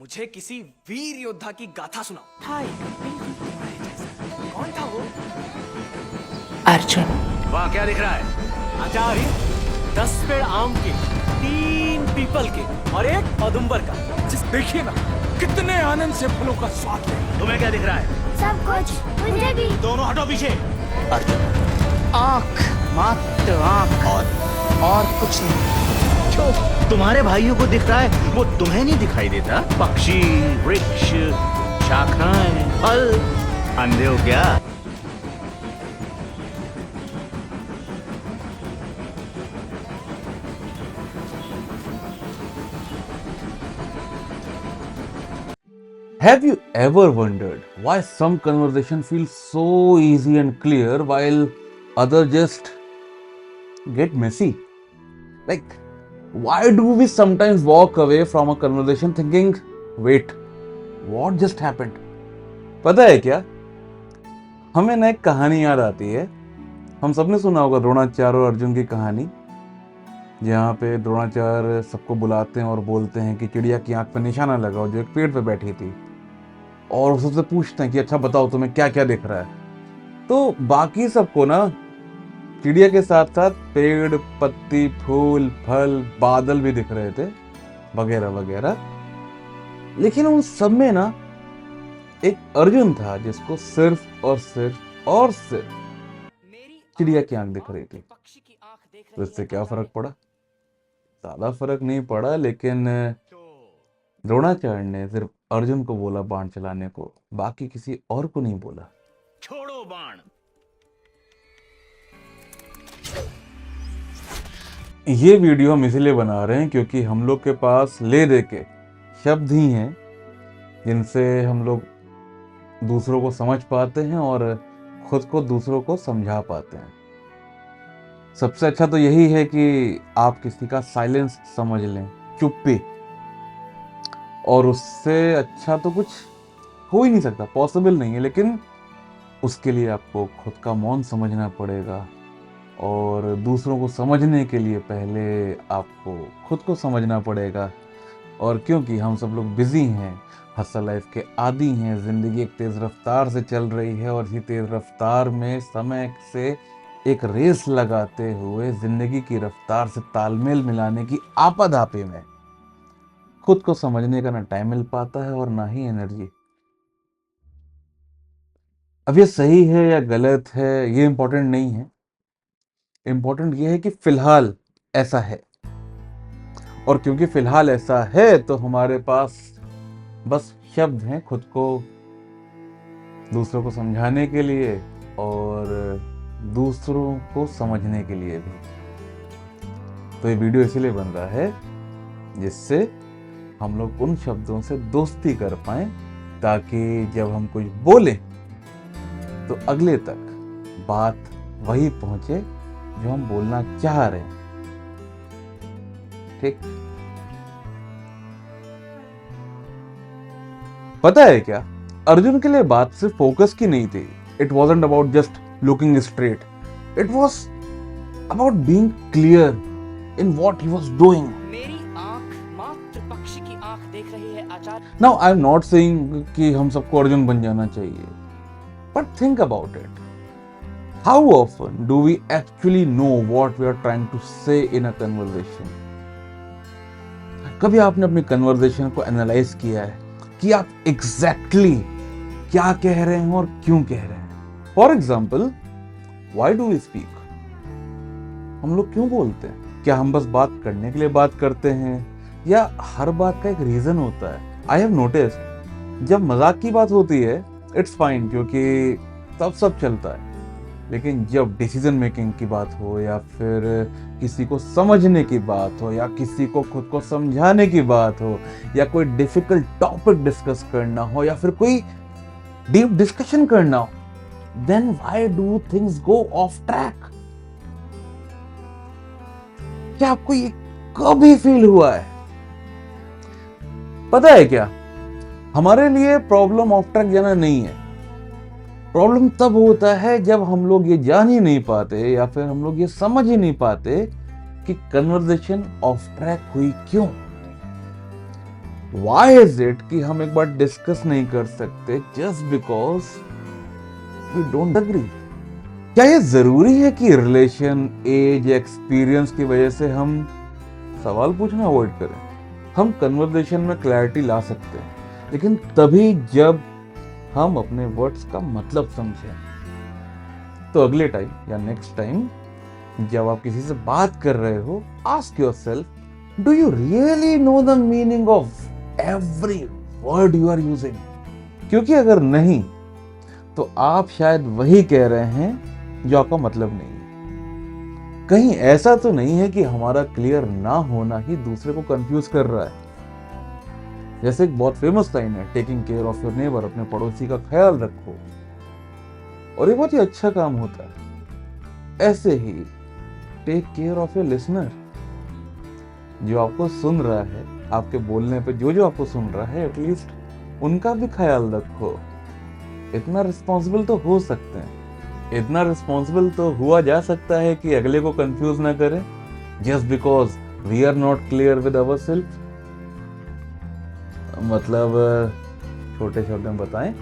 मुझे किसी वीर योद्धा की गाथा सुनाओ। हाय, बिल्कुल तुम्हारे जैसा। कौन था वो? अर्जुन। वहाँ क्या दिख रहा है? आचार्य, 10 पेड़ आम के, 3 पीपल के और एक औदुंबर का। जिस देखिए ना, कितने आनंद से फलों का स्वाद ले। तुम्हें क्या दिख रहा है? सब कुछ मुझे भी। दोनों हटो पीछे। अर्जुन। आंख, मात्र आंख और कुछ नहीं। जो तुम्हारे भाइयों को दिख रहा है वो तुम्हें नहीं दिखाई देता? पक्षी, वृक्ष, शाखाएं, फल। अंधे हो क्या? Have you ever wondered why some conversation feels so easy and clear while others just get messy? Like, why do we sometimes walk away from a conversation thinking, wait, what just happened? पता है क्या, हमें ना एक कहानी याद आती है। हम सबने सुना होगा द्रोणाचार्य और अर्जुन की कहानी, जहाँ पे द्रोणाचार्य सबको बुलाते हैं और बोलते हैं कि चिड़िया की आंख पर निशाना लगाओ जो एक पेड़ पे बैठी थी, और उससे पूछते हैं कि अच्छा बताओ तुम्हें क्या क्या दिख रहा है। तो बाकी सबको ना चिड़िया के साथ साथ पेड़, पत्ती, फूल, फल, बादल भी दिख रहे थे, वगैरह वगैरह। लेकिन उन सब में ना एक अर्जुन था जिसको सिर्फ और सिर्फ चिड़िया की आंख दिख रही थी। तो इससे क्या फर्क पड़ा? ज्यादा फर्क नहीं पड़ा, लेकिन द्रोणाचार्य ने सिर्फ अर्जुन को बोला बाण चलाने को, बाकी किसी और को नहीं बोला। छोड़ो बाण। ये वीडियो हम इसलिए बना रहे हैं क्योंकि हम लोग के पास ले दे के शब्द ही हैं जिनसे हम लोग दूसरों को समझ पाते हैं और खुद को दूसरों को समझा पाते हैं। सबसे अच्छा तो यही है कि आप किसी का साइलेंस समझ लें, चुप्पी, और उससे अच्छा तो कुछ हो ही नहीं सकता, पॉसिबल नहीं है। लेकिन उसके लिए आपको खुद का मौन समझना पड़ेगा, और दूसरों को समझने के लिए पहले आपको खुद को समझना पड़ेगा। और क्योंकि हम सब लोग बिजी हैं, हसल लाइफ के आदी हैं, ज़िंदगी एक तेज़ रफ्तार से चल रही है, और इसी तेज़ रफ्तार में समय से एक रेस लगाते हुए ज़िंदगी की रफ्तार से तालमेल मिलाने की आपाधापी में खुद को समझने का ना टाइम मिल पाता है और ना ही एनर्जी। अब ये सही है या गलत है ये इंपॉर्टेंट नहीं है, इंपॉर्टेंट ये है कि फिलहाल ऐसा है। और क्योंकि फिलहाल ऐसा है तो हमारे पास बस शब्द हैं खुद को दूसरों को समझाने के लिए और दूसरों को समझने के लिए भी। तो ये वीडियो इसलिए बन रहा है जिससे हम लोग उन शब्दों से दोस्ती कर पाएं, ताकि जब हम कुछ बोलें तो अगले तक बात वही पहुंचे जो हम बोलना चाह रहे हैं। ठीक? पता है क्या, अर्जुन के लिए बात सिर्फ फोकस की नहीं थी। It wasn't about just looking straight, it was about being clear in what he was doing. मेरी आंख मात्र पक्षी की आंख देख रही है आचार्य। Now I am not saying कि हम सबको अर्जुन बन जाना चाहिए, but think about it. How often do we actually know what we are trying to say in a conversation? कभी आपने अपनी कन्वर्सेशन को एनालाइज किया है कि आप एग्जैक्टली क्या कह रहे हैं और क्यों कह रहे हैं? For example, why do we speak? हम लोग क्यों बोलते हैं? क्या हम बस बात करने के लिए बात करते हैं, या हर बात का एक रीजन होता है? आई हैव नोटिस्ड, जब मजाक की बात होती है इट्स फाइन क्योंकि तब सब चलता है, लेकिन जब डिसीजन मेकिंग की बात हो, या फिर किसी को समझने की बात हो, या किसी को खुद को समझाने की बात हो, या कोई डिफिकल्ट टॉपिक डिस्कस करना हो, या फिर कोई डीप डिस्कशन करना हो, then why do things go off track? क्या आपको ये कभी फील हुआ है? पता है क्या, हमारे लिए प्रॉब्लम ऑफ ट्रैक जाना नहीं है। प्रॉब्लम तब होता है जब हम लोग ये जान ही नहीं पाते, या फिर हम लोग ये समझ ही नहीं पाते कि कन्वर्सेशन ऑफ ट्रैक हुई क्यों। वाई इज इट कि हम एक बार डिस्कस नहीं कर सकते just because we don't agree? क्या ये जरूरी है कि रिलेशन, एज, एक्सपीरियंस की वजह से हम सवाल पूछना अवॉइड करें? हम कन्वर्सेशन में क्लैरिटी ला सकते हैं, लेकिन तभी जब हम अपने वर्ड्स का मतलब समझें। तो अगले टाइम या नेक्स्ट टाइम जब आप किसी से बात कर रहे हो, ask yourself, do you really know the meaning of every word you are using? क्योंकि अगर नहीं तो आप शायद वही कह रहे हैं जो आपका मतलब नहीं है। कहीं ऐसा तो नहीं है कि हमारा क्लियर ना होना ही दूसरे को कंफ्यूज कर रहा है? जैसे एक बहुत फेमस लाइन है, taking care of your neighbour, अपने पड़ोसी का ख्याल रखो, और ये बहुत ही अच्छा काम होता है। ऐसे ही take care of your listener, जो आपको सुन रहा है, आपके बोलने पे जो आपको सुन रहा है, एटलीस्ट उनका भी ख्याल रखो। इतना रिस्पॉन्सिबल तो हो सकते हैं, इतना रिस्पॉन्सिबल तो हुआ जा सकता है कि अगले को कंफ्यूज ना करें just because we are not clear with ourselves. मतलब छोटे शब्द में बताएं,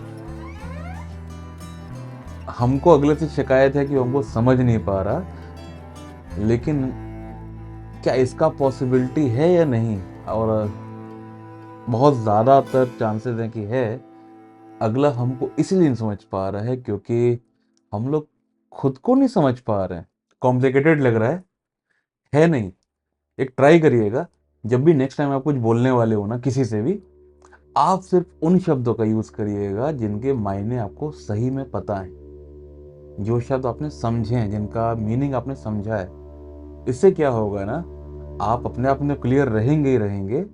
हमको अगले से शिकायत है कि वो हमको समझ नहीं पा रहा, लेकिन क्या इसका पॉसिबिलिटी है या नहीं? और बहुत ज़्यादातर चांसेस हैं कि है। अगला हमको इसलिए नहीं समझ पा रहा है क्योंकि हम लोग खुद को नहीं समझ पा रहे हैं। कॉम्प्लिकेटेड लग रहा है नहीं? एक ट्राई करिएगा, जब भी नेक्स्ट टाइम आप कुछ बोलने वाले हो ना किसी से भी, आप सिर्फ उन शब्दों का यूज़ करिएगा जिनके मायने आपको सही में पता है, जो शब्द आपने समझे हैं, जिनका मीनिंग आपने समझा है। इससे क्या होगा ना, आप अपने आप में क्लियर रहेंगे ही रहेंगे,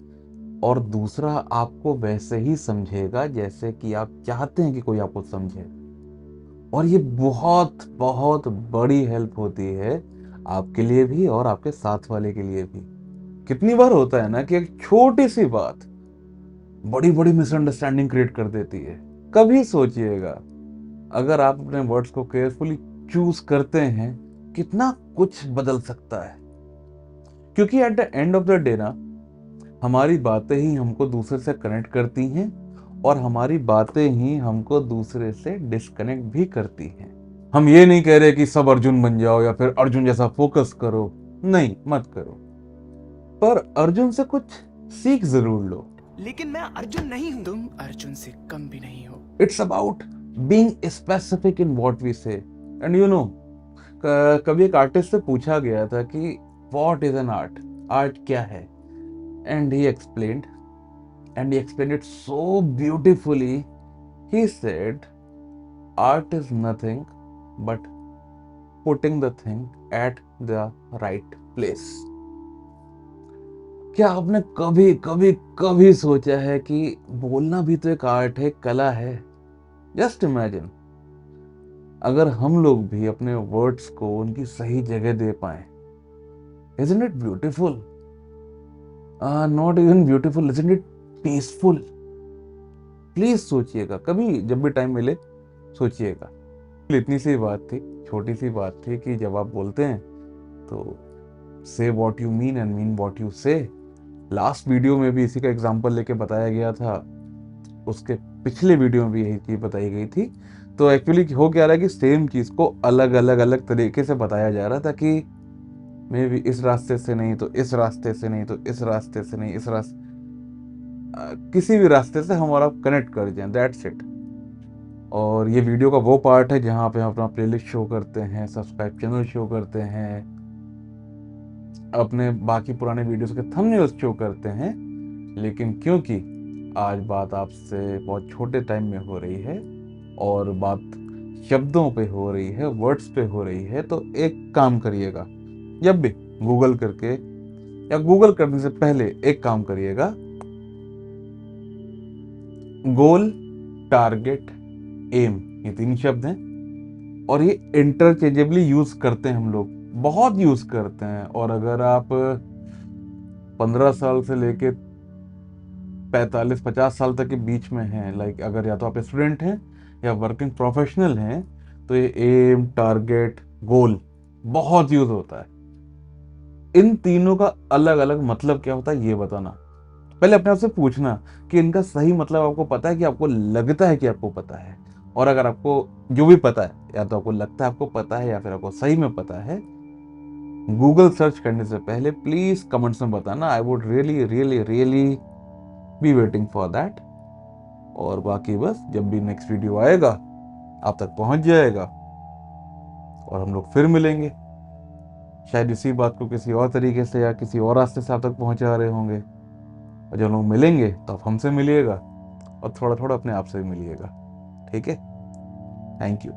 और दूसरा आपको वैसे ही समझेगा जैसे कि आप चाहते हैं कि कोई आपको समझे। और ये बहुत बहुत बड़ी हेल्प होती है आपके लिए भी और आपके साथ वाले के लिए भी। कितनी बार होता है ना कि एक छोटी सी बात बड़ी बड़ी मिसअंडरस्टैंडिंग क्रिएट कर देती है। कभी सोचिएगा, अगर आप अपने वर्ड्स को केयरफुली चूज करते हैं, कितना कुछ बदल सकता है। क्योंकि at the end of the day ना, हमारी बातें ही हमको दूसरे से कनेक्ट करती हैं, और हमारी बातें ही हमको दूसरे से डिस्कनेक्ट भी करती हैं। हम ये नहीं कह रहे कि सब अर्जुन बन जाओ या फिर अर्जुन जैसा फोकस करो, नहीं, मत करो, पर अर्जुन से कुछ सीख जरूर लो। लेकिन मैं अर्जुन नहीं हूं। तुम अर्जुन से कम भी नहीं हो। It's about being specific in what we say. And you know, कभी एक आर्टिस्ट से पूछा गया था कि what is an art, art क्या है? And he explained it so beautifully. He said, art is nothing but putting the thing at the right place. क्या आपने कभी कभी कभी सोचा है कि बोलना भी तो एक आर्ट है, कला है? जस्ट इमेजिन, अगर हम लोग भी अपने वर्ड्स को उनकी सही जगह दे पाए। Isn't it beautiful? Not even beautiful, isn't it peaceful? Please सोचिएगा, कभी जब भी टाइम मिले सोचिएगा। इतनी सी बात थी, छोटी सी बात थी कि जब आप बोलते हैं तो say what you mean and mean what you say। Last video में भी इसी का एग्जांपल लेके बताया गया था, उसके पिछले वीडियो में भी यही चीज बताई गई थी। तो एक्चुअली हो क्या रहा है कि सेम चीज को अलग अलग अलग तरीके से बताया जा रहा था कि मे भी इस रास्ते से नहीं तो इस रास्ते से नहीं तो इस रास्ते से नहीं, इस रास्ते किसी भी रास्ते से हम और आप कनेक्ट कर जाएं, दैट्स इट। और ये वीडियो का वो पार्ट है जहाँ पे हम अपना प्लेलिस्ट शो करते हैं, सब्सक्राइब चैनल शो करते हैं, अपने बाकी पुराने वीडियोस के थंबनेल्स शो करते हैं। लेकिन क्योंकि आज बात आपसे बहुत छोटे टाइम में हो रही है और बात शब्दों पे हो रही है, वर्ड्स पे हो रही है, तो एक काम करिएगा, जब भी गूगल करके या गूगल करने से पहले एक काम करिएगा, गोल, टारगेट, एम, ये तीन शब्द हैं और ये इंटरचेंजेबली यूज करते हैं हम लोग, बहुत यूज करते हैं। और अगर आप 15 साल से लेके 45-50 साल तक के बीच में हैं, लाइक अगर या तो आप स्टूडेंट हैं या वर्किंग प्रोफेशनल हैं, तो ये एम, टारगेट, गोल बहुत यूज होता है। इन तीनों का अलग अलग मतलब क्या होता है ये बताना। पहले अपने आप से पूछना कि इनका सही मतलब आपको पता है कि आपको लगता है कि आपको पता है। और अगर आपको जो भी पता है, या तो आपको लगता है आपको पता है या फिर आपको सही में पता है, गूगल सर्च करने से पहले प्लीज कमेंट्स में बताना। I would really really really be waiting for that. और बाकी बस जब भी नेक्स्ट वीडियो आएगा आप तक पहुंच जाएगा और हम लोग फिर मिलेंगे। शायद इसी बात को किसी और तरीके से या किसी और रास्ते से आप तक पहुंचा रहे होंगे। और जब लोग मिलेंगे तो आप हमसे मिलिएगा और थोड़ा थोड़ा अपने आप से भी मिलिएगा। ठीक है, थैंक यू।